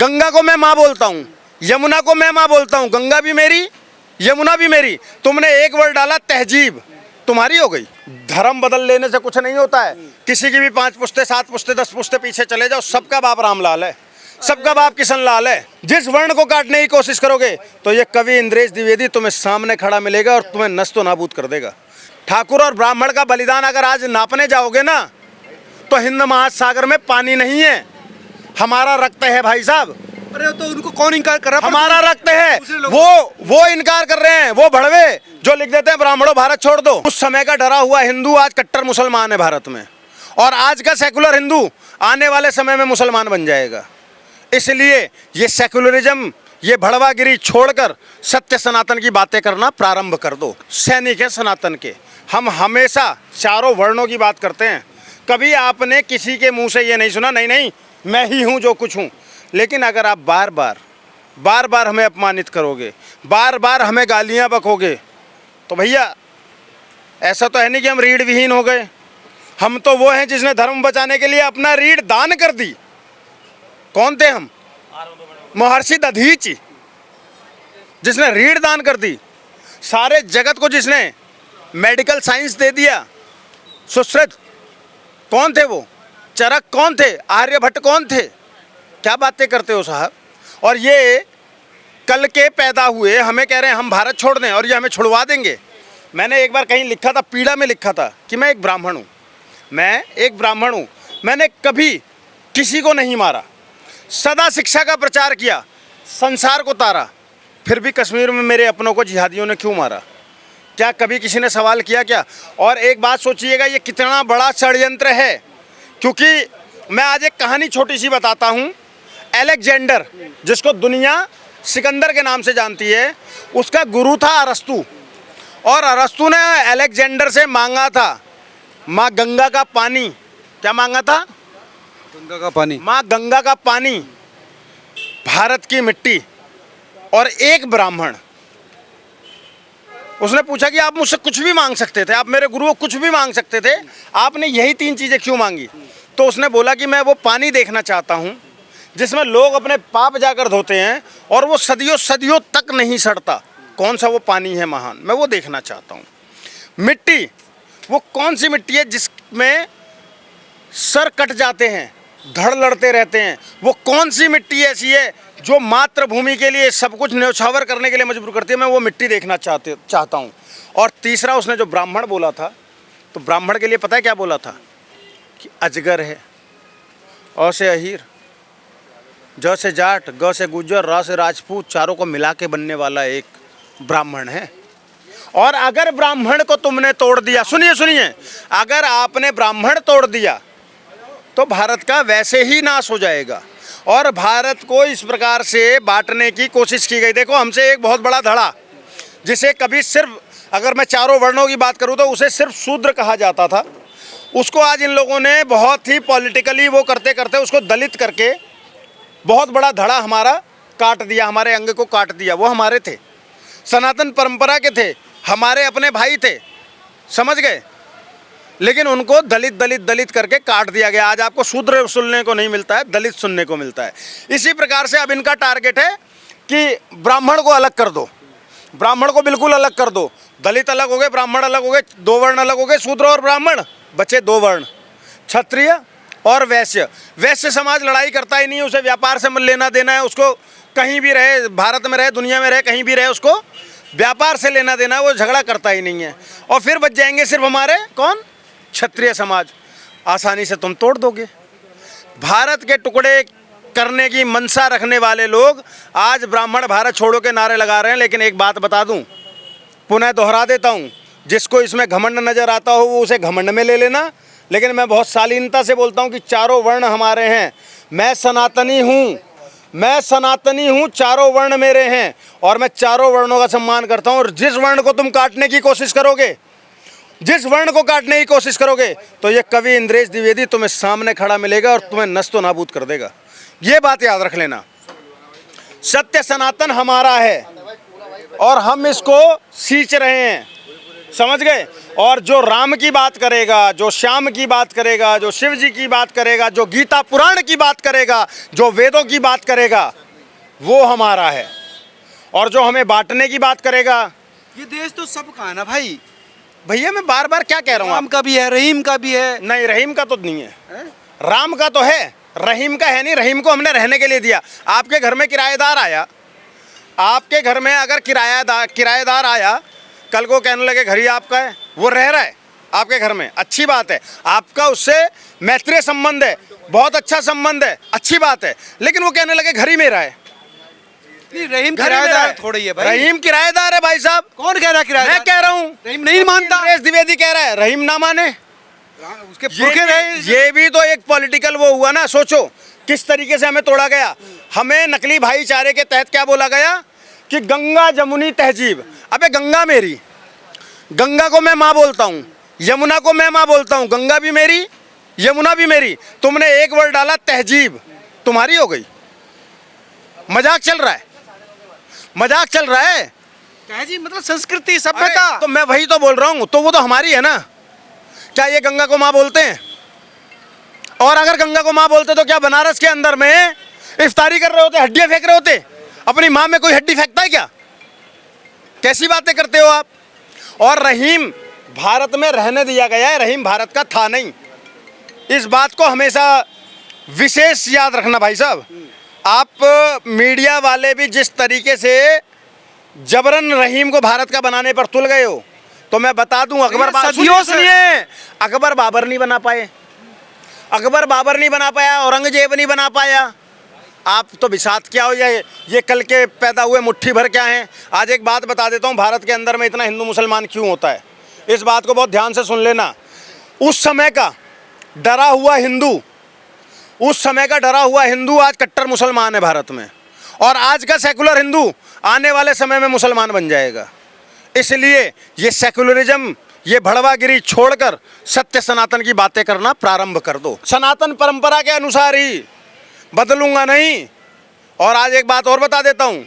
गंगा को मैं माँ बोलता हूँ, यमुना को मैं माँ बोलता हूँ, गंगा भी मेरी, यमुना भी मेरी। तुमने एक वर्ड डाला तहजीब, तुम्हारी हो गई। धर्म बदल लेने से कुछ नहीं होता है। किसी की भी 5 पुश्ते 7 पुश्ते 10 पुश्ते पीछे चले जाओ, सबका बाप रामलाल है, सबका बाप किशन लाल है। जिस वर्ण को काटने की कोशिश करोगे तो ये कवि इंद्रेश द्विवेदी तुम्हें सामने खड़ा मिलेगा और तुम्हें नस्तो नाबूद कर देगा। ठाकुर और ब्राह्मण का बलिदान अगर आज नापने जाओगे ना तो हिंद महासागर में पानी नहीं है, हमारा रक्त है भाई साहब। अरे तो उनको कौन इनकार कर रहा है? हमारा रक्त है, वो इनकार कर रहे हैं, वो भड़वे जो लिख देते हैं ब्राह्मणों भारत छोड़ दो। उस समय का डरा हुआ हिंदू आज कट्टर मुसलमान है भारत में, और आज का सेकुलर हिंदू आने वाले समय में मुसलमान बन जाएगा। इसलिए ये सेकुलरिज्म, ये भड़वागिरी छोड़कर सत्य सनातन की बातें करना प्रारंभ कर दो। सैनिक है सनातन के, हम हमेशा चारों वर्णों की बात करते हैं। कभी आपने किसी के मुंह से ये नहीं सुना नहीं नहीं मैं ही हूँ जो कुछ हूँ। लेकिन अगर आप बार बार हमें अपमानित करोगे, बार बार हमें गालियाँ बकोगे, तो भैया ऐसा तो है नहीं कि हम रीढ़ विहीन हो गए। हम तो वो हैं जिसने धर्म बचाने के लिए अपना रीढ़ दान कर दी। कौन थे हम? महर्षि दधीचि, जिसने रीढ़ दान कर दी। सारे जगत को जिसने मेडिकल साइंस दे दिया। सुश्रुत कौन थे वो? चरक कौन थे? आर्यभट्ट कौन थे? क्या बातें करते हो साहब। और ये कल के पैदा हुए हमें कह रहे हैं हम भारत छोड़ दें और ये हमें छुड़वा देंगे। मैंने एक बार कहीं लिखा था, पीड़ा में लिखा था कि मैं एक ब्राह्मण हूँ, मैं एक ब्राह्मण हूँ, मैंने कभी किसी को नहीं मारा, सदा शिक्षा का प्रचार किया, संसार को तारा, फिर भी कश्मीर में मेरे अपनों को जिहादियों ने क्यों मारा? क्या कभी किसी ने सवाल किया क्या? और एक बात सोचिएगा, ये कितना बड़ा षड्यंत्र है। क्योंकि मैं आज एक कहानी छोटी सी बताता हूँ। अलेक्जेंडर, जिसको दुनिया सिकंदर के नाम से जानती है, उसका गुरु था अरस्तु, और अरस्तु ने अलेक्जेंडर से मांगा था माँ गंगा का पानी। क्या मांगा था? गंगा का पानी। माँ गंगा का पानी, भारत की मिट्टी और एक ब्राह्मण। उसने पूछा कि आप मुझसे कुछ भी मांग सकते थे, आप मेरे गुरु को कुछ भी मांग सकते थे, आपने यही 3 चीज़ें क्यों मांगी? तो उसने बोला कि मैं वो पानी देखना चाहता हूँ जिसमें लोग अपने पाप जाकर धोते हैं और वो सदियों सदियों तक नहीं सड़ता। कौन सा वो पानी है महान, मैं वो देखना चाहता हूँ। मिट्टी, वो कौन सी मिट्टी है जिसमें सर कट जाते हैं, धड़ लड़ते रहते हैं? वो कौन सी मिट्टी ऐसी है जो मातृभूमि के लिए सब कुछ न्यौछावर करने के लिए मजबूर करती है? मैं वो मिट्टी देखना चाहता हूँ। और तीसरा उसने जो ब्राह्मण बोला था, तो ब्राह्मण के लिए पता है क्या बोला था? कि अजगर है, अ से अहीर, ज से जाट, ग से गुज्जर, र से राजपूत, चारों को मिला के बनने वाला एक ब्राह्मण है। और अगर ब्राह्मण को तुमने तोड़ दिया, सुनिए सुनिए, अगर आपने ब्राह्मण तोड़ दिया तो भारत का वैसे ही नाश हो जाएगा। और भारत को इस प्रकार से बांटने की कोशिश की गई। देखो, हमसे एक बहुत बड़ा धड़ा, जिसे कभी सिर्फ, अगर मैं चारों वर्णों की बात करूं तो उसे सिर्फ शूद्र कहा जाता था, उसको आज इन लोगों ने बहुत ही पॉलिटिकली वो करते करते उसको दलित करके बहुत बड़ा धड़ा हमारा काट दिया, हमारे अंग को काट दिया। वो हमारे थे, सनातन परंपरा के थे, हमारे अपने भाई थे, समझ गए? लेकिन उनको दलित दलित दलित करके काट दिया गया। आज आपको शूद्र सुनने को नहीं मिलता है, दलित सुनने को मिलता है। इसी प्रकार से अब इनका टारगेट है कि ब्राह्मण को अलग कर दो, ब्राह्मण को बिल्कुल अलग कर दो। दलित अलग हो गए, ब्राह्मण अलग हो गए, 2 वर्ण अलग हो गए, शूद्र और ब्राह्मण, बचे 2 वर्ण, क्षत्रिय और वैश्य। वैश्य समाज लड़ाई करता ही नहीं, उसे व्यापार से लेना देना है, उसको कहीं भी रहे, भारत में रहे, दुनिया में रहे, कहीं भी रहे, उसको व्यापार से लेना देना है, वो झगड़ा करता ही नहीं है। और फिर बच जाएंगे सिर्फ हमारे कौन? क्षत्रिय समाज। आसानी से तुम तोड़ दोगे। भारत के टुकड़े करने की मनसा रखने वाले लोग आज ब्राह्मण भारत छोड़ो के नारे लगा रहे हैं। लेकिन एक बात बता दूं, पुनः दोहरा देता हूं, जिसको इसमें घमंड नजर आता हो वो उसे घमंड में ले लेना। लेकिन मैं बहुत शालीनता से बोलता हूं कि चारों वर्ण हमारे हैं। मैं सनातनी हूं, मैं सनातनी हूं, चारों वर्ण मेरे हैं और मैं चारों वर्णों का सम्मान करता हूं। और जिस वर्ण को तुम काटने की कोशिश करोगे, जिस वर्ण को काटने की कोशिश करोगे, तो ये कवि इंद्रेश द्विवेदी तुम्हें सामने खड़ा मिलेगा और तुम्हें नस्तो नाबूद कर देगा। ये बात याद रख लेना। सत्य सनातन हमारा है और हम इसको सींच रहे हैं। समझ गए। और जो राम की बात करेगा, जो श्याम की बात करेगा, जो शिव जी की बात करेगा, जो गीता पुराण की बात करेगा, जो वेदों की बात करेगा, वो हमारा है। और जो हमें बांटने की बात करेगा, ये देश तो सबका है ना भाई। भैया मैं बार बार क्या कह रहा हूँ, राम का भी है, रहीम का भी है। नहीं रहीम का तो नहीं है, हैं? राम का तो है, रहीम का है नहीं। रहीम को हमने रहने के लिए दिया। आपके घर में किराएदार आया, आपके घर में अगर किराएदार आया, कल को कहने लगे घर ही आपका है, वो रह रहा है आपके घर में, अच्छी बात है, आपका उससे मैत्रीय संबंध है, बहुत अच्छा संबंध है, अच्छी बात है। लेकिन वो कहने लगे घर ही मेरा है। नहीं, रहीम घर ही मेरा किराएदार है। थोड़ा ही है भाई। रहीम किराएदार है भाई साहब। कौन कह रहा है किराएदार? मैं कह रहा हूँ, रहीम नहीं मानता। इंद्रेश द्विवेदी कह रहा है रहीम ना माने। उसके पुरखे रहे। ये भी तो एक पॉलिटिकल वो हुआ ना। सोचो किस तरीके से हमें तोड़ा गया। हमें नकली भाईचारे के तहत क्या बोला गया कि गंगा जमुनी तहजीब। अबे गंगा मेरी, गंगा को मैं माँ बोलता हूँ, यमुना को मैं माँ बोलता हूँ, गंगा भी मेरी, यमुना भी मेरी। तुमने एक वर्ड डाला तहजीब, तुम्हारी हो गई। मजाक चल रहा है, मजाक चल रहा है। तहजीब मतलब संस्कृति, सभ्यता। अरे, तो मैं वही तो बोल रहा हूँ, तो वो तो हमारी है ना। क्या ये गंगा को माँ बोलते हैं? और अगर गंगा को माँ बोलते तो क्या बनारस के अंदर में इफ्तारी कर रहे होते, हड्डियां फेंक रहे होते? अपनी माँ में कोई हड्डी फेंकता है क्या? कैसी बातें करते हो आप। और रहीम भारत में रहने दिया गया है, रहीम भारत का था नहीं। इस बात को हमेशा विशेष याद रखना भाई साहब। आप मीडिया वाले भी जिस तरीके से जबरन रहीम को भारत का बनाने पर तुल गए हो, तो मैं बता दूं सदियों से सुनिए, अकबर बाबर नहीं बना पाए, अकबर बाबर नहीं बना पाया, औरंगजेब नहीं बना पाया। आप तो विषाद क्या हो जाए, ये कल के पैदा हुए मुट्ठी भर क्या हैं। आज एक बात बता देता हूँ, भारत के अंदर में इतना हिंदू मुसलमान क्यों होता है, इस बात को बहुत ध्यान से सुन लेना। उस समय का डरा हुआ हिंदू, उस समय का डरा हुआ हिंदू आज कट्टर मुसलमान है भारत में, और आज का सेकुलर हिंदू आने वाले समय में मुसलमान बन जाएगा। इसलिए ये सेकुलरिज्म, ये भड़वागिरी छोड़कर सत्य सनातन की बातें करना प्रारंभ कर दो। सनातन परंपरा के अनुसार ही, बदलूंगा नहीं। और आज एक बात और बता देता हूँ,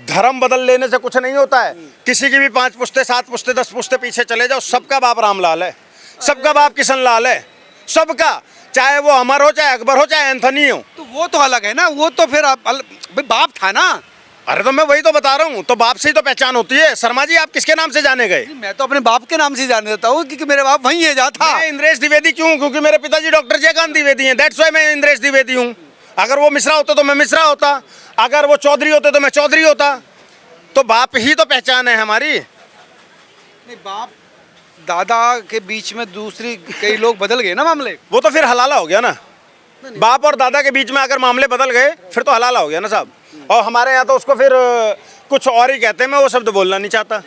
धर्म बदल लेने से कुछ नहीं होता है। किसी की भी 5 पुश्ते 7 पुश्ते 10 पुश्ते पीछे चले जाओ, सबका बाप रामलाल है, सबका बाप किशन लाल है, सबका, चाहे वो अमर हो, चाहे अकबर हो, चाहे एंथनी हो। तो वो तो अलग है ना, वो तो फिर भाई बाप था ना। अरे तो मैं वही तो बता रहा हूँ, तो बाप से ही तो पहचान होती है। शर्मा जी आप किसके नाम से जाने गए? मैं तो अपने बाप के नाम से जान देता हूँ, क्योंकि मेरे बाप वहीं है जहाँ था। मैं इंद्रेश द्विवेदी क्यों? क्योंकि मेरे पिताजी डॉक्टर जयकांत द्विवेदी हैं, दैट्स व्हाई मैं इंद्रेश द्विवेदी हूँ। अगर वो मिश्रा होते तो मैं मिश्रा होता, अगर वो चौधरी होते तो मैं चौधरी होता। तो बाप ही तो पहचान है हमारी। नहीं, बाप दादा के बीच में दूसरी कई लोग बदल गए ना मामले। वो तो फिर हलाला हो गया ना। बाप और दादा के बीच में अगर मामले बदल गए फिर तो हलाला हो गया ना साहब। और हमारे यहाँ तो उसको फिर कुछ और ही कहते हैं, मैं वो शब्द बोलना नहीं चाहता।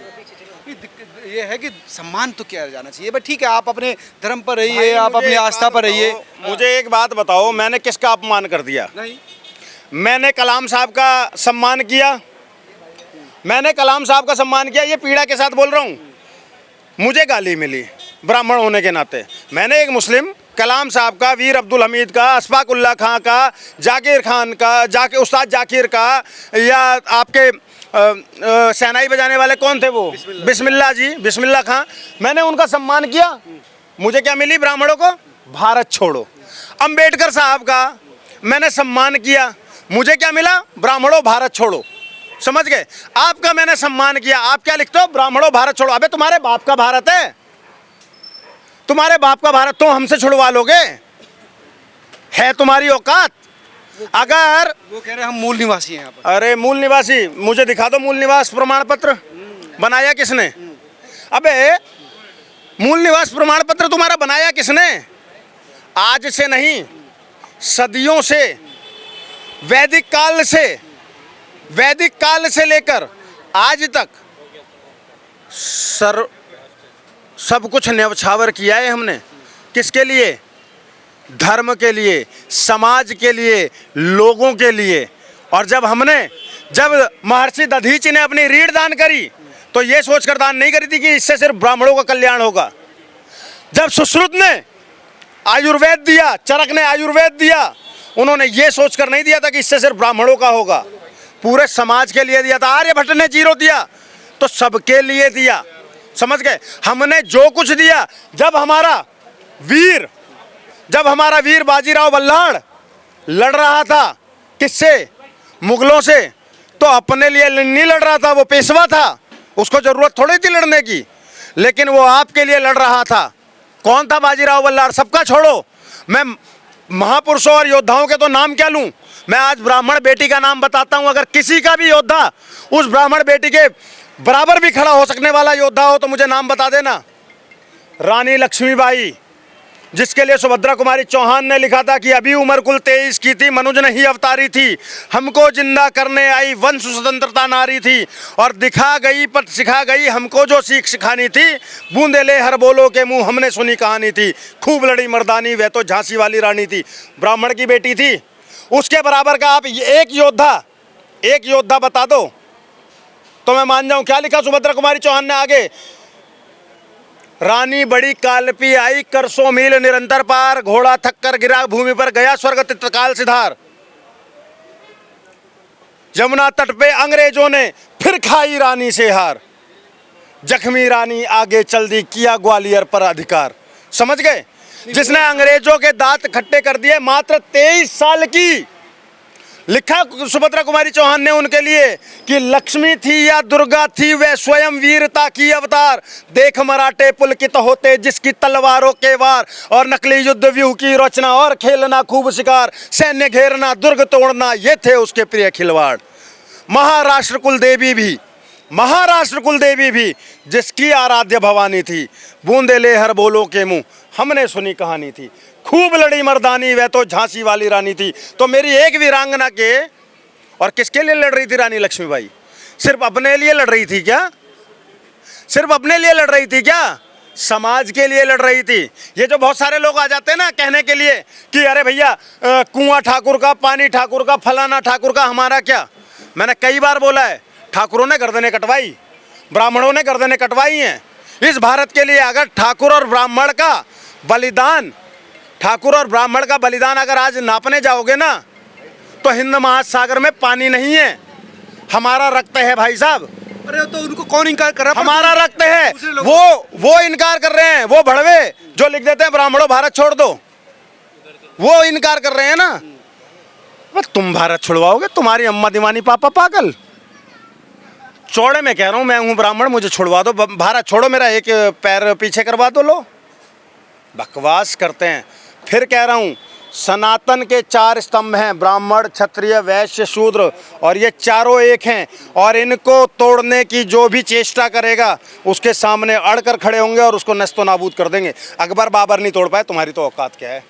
ये है कि सम्मान तो किया जाना चाहिए। बट ठीक है, आप अपने धर्म पर रहिए, आप अपनी आस्था पर रहिए। मुझे एक बात बताओ, मैंने किसका अपमान कर दिया? नहीं, मैंने कलाम साहब का सम्मान किया, मैंने कलाम साहब का सम्मान किया, ये पीड़ा के साथ बोल रहा हूँ। मुझे गाली मिली ब्राह्मण होने के नाते। मैंने एक मुस्लिम कलाम साहब का, वीर अब्दुल हमीद का, अशफाक उल्ला खां का, जाकिर खान का, उस्ताद जाकिर का, या आपके शहनाई बजाने वाले कौन थे वो, बिस्मिल्लाह जी, बिस्मिल्लाह खां, मैंने उनका सम्मान किया। मुझे क्या मिली? ब्राह्मणों को भारत छोड़ो। अंबेडकर साहब का मैंने सम्मान किया, मुझे क्या मिला? ब्राह्मणों भारत छोड़ो। समझ गए? आपका मैंने सम्मान किया, आप क्या लिखते हो? ब्राह्मणों भारत छोड़ो। अबे तुम्हारे बाप का भारत है, तुम्हारे बाप का भारत तुम हमसे छुड़वा लोगे? है तुम्हारी औकात? अगर वो कह रहे हैं हम मूल निवासी हैं यहाँ पर। अरे मूल निवासी, मुझे दिखा दो मूल निवास प्रमाण पत्र, बनाया किसने? अबे मूल निवास प्रमाण पत्र तुम्हारा बनाया किसने? आज से नहीं, सदियों से, वैदिक काल से लेकर आज तक सब कुछ न्यौछावर किया है हमने। किसके लिए? धर्म के लिए, समाज के लिए, लोगों के लिए। और जब महर्षि दधीचि ने अपनी रीढ़ दान करी तो ये सोचकर दान नहीं करी थी कि इससे सिर्फ ब्राह्मणों का कल्याण होगा। जब सुश्रुत ने आयुर्वेद दिया, चरक ने आयुर्वेद दिया, उन्होंने ये सोचकर नहीं दिया था कि इससे सिर्फ ब्राह्मणों का होगा, पूरे समाज के लिए दिया था। आर्यभट्ट ने जीरो दिया तो सबके लिए दिया। समझ गए? हमने जो कुछ दिया, जब हमारा वीर बाजीराव बल्लाड़ लड़ रहा था, किससे? मुगलों से, तो अपने लिए नहीं लड़ रहा था, वो पेशवा था, उसको जरूरत थोड़ी थी लड़ने की, लेकिन वो आपके लिए लड़ रहा था। कौन था बाजीराव बल्लाड़? सबका छोड़ो, मैं महापुरुषों और योद्धाओं के तो नाम क्या लूं? मैं आज ब्राह्मण बेटी का नाम बताता हूं। अगर किसी का भी योद्धा उस ब्राह्मण बेटी के बराबर भी खड़ा हो सकने वाला योद्धा हो तो मुझे नाम बता देना। रानी लक्ष्मीबाई, जिसके लिए सुभद्रा कुमारी चौहान ने लिखा था कि अभी उम्र कुल 23 की थी, मनुज नहीं अवतारी थी, हमको जिंदा करने आई वंश स्वतंत्रता नारी थी, और दिखा गई पथ सिखा गई हमको जो सीख सिखानी थी, बूंदे ले हर बोलो के मुंह हमने सुनी कहानी थी, खूब लड़ी मर्दानी वह तो झांसी वाली रानी थी। ब्राह्मण की बेटी थी, उसके बराबर का आप एक योद्धा बता दो तो मैं मान जाऊं। क्या लिखा सुभद्रा कुमारी चौहान ने आगे? रानी बड़ी कालपी आई कर 100 मील निरंतर पार, घोड़ा थक कर गिरा भूमि पर गया स्वर्ग तत्काल सिधार। यमुना तट पे अंग्रेजों ने फिर खाई रानी से हार, जख्मी रानी आगे चल दी किया ग्वालियर पर अधिकार। समझ गए? जिसने अंग्रेजों के दांत खट्टे कर दिए, मात्र 23 साल की। लिखा सुभद्रा कुमारी चौहान ने उनके लिए कि लक्ष्मी थी या दुर्गा थी वे स्वयं वीरता की अवतार, देख मराठे पुलकित होते जिसकी तलवारों के वार, और नकली युद्ध व्यूह की रचना और खेलना खूब शिकार, सैन्य घेरना दुर्ग तोड़ना ये थे उसके प्रिय खिलवाड़। महाराष्ट्र कुल देवी भी जिसकी आराध्य भवानी थी, बूंदे ले हर बोलो के मुंह हमने सुनी कहानी थी, खूब लड़ी मर्दानी वह तो झांसी वाली रानी थी। तो मेरी एक वीरांगना के, और किसके लिए लड़ रही थी रानी लक्ष्मीबाई? सिर्फ अपने लिए लड़ रही थी क्या? सिर्फ अपने लिए लड़ रही थी क्या? समाज के लिए लड़ रही थी। ये जो बहुत सारे लोग आ जाते हैं ना कहने के लिए कि अरे भैया कुआं ठाकुर का, पानी ठाकुर का, फलाना ठाकुर का, हमारा क्या? मैंने कई बार बोला है, ठाकुरों ने गर्दनें कटवाई, ब्राह्मणों ने गर्दनें कटवाई हैं इस भारत के लिए। अगर ठाकुर और ब्राह्मण का बलिदान अगर आज नापने जाओगे ना तो हिंद महासागर में पानी नहीं है। हमारा रक्त है भाई साहब। अरे तो उनको कौन इनकार कर रहा है? हमारा रक्त है। वो इनकार कर रहे हैं, वो भड़वे जो लिख देते हैं ब्राह्मणों भारत छोड़ दो, वो इनकार कर रहे हैं ना। तुम भारत छुड़वाओगे? तुम्हारी अम्मा दीवानी पापा पागल। चौड़े में कह रहा हूं, मैं हूं ब्राह्मण, मुझे छुड़वा दो, भारत छोड़ो, मेरा एक पैर पीछे करवा दो। लो बकवास करते हैं। फिर कह रहा हूं, सनातन के 4 स्तंभ हैं, ब्राह्मण क्षत्रिय वैश्य शूद्र, और ये चारों एक हैं, और इनको तोड़ने की जो भी चेष्टा करेगा उसके सामने अड़कर खड़े होंगे और उसको नस्तो नाबूद कर देंगे। अकबर बाबर नहीं तोड़ पाए, तुम्हारी तो औकात क्या है।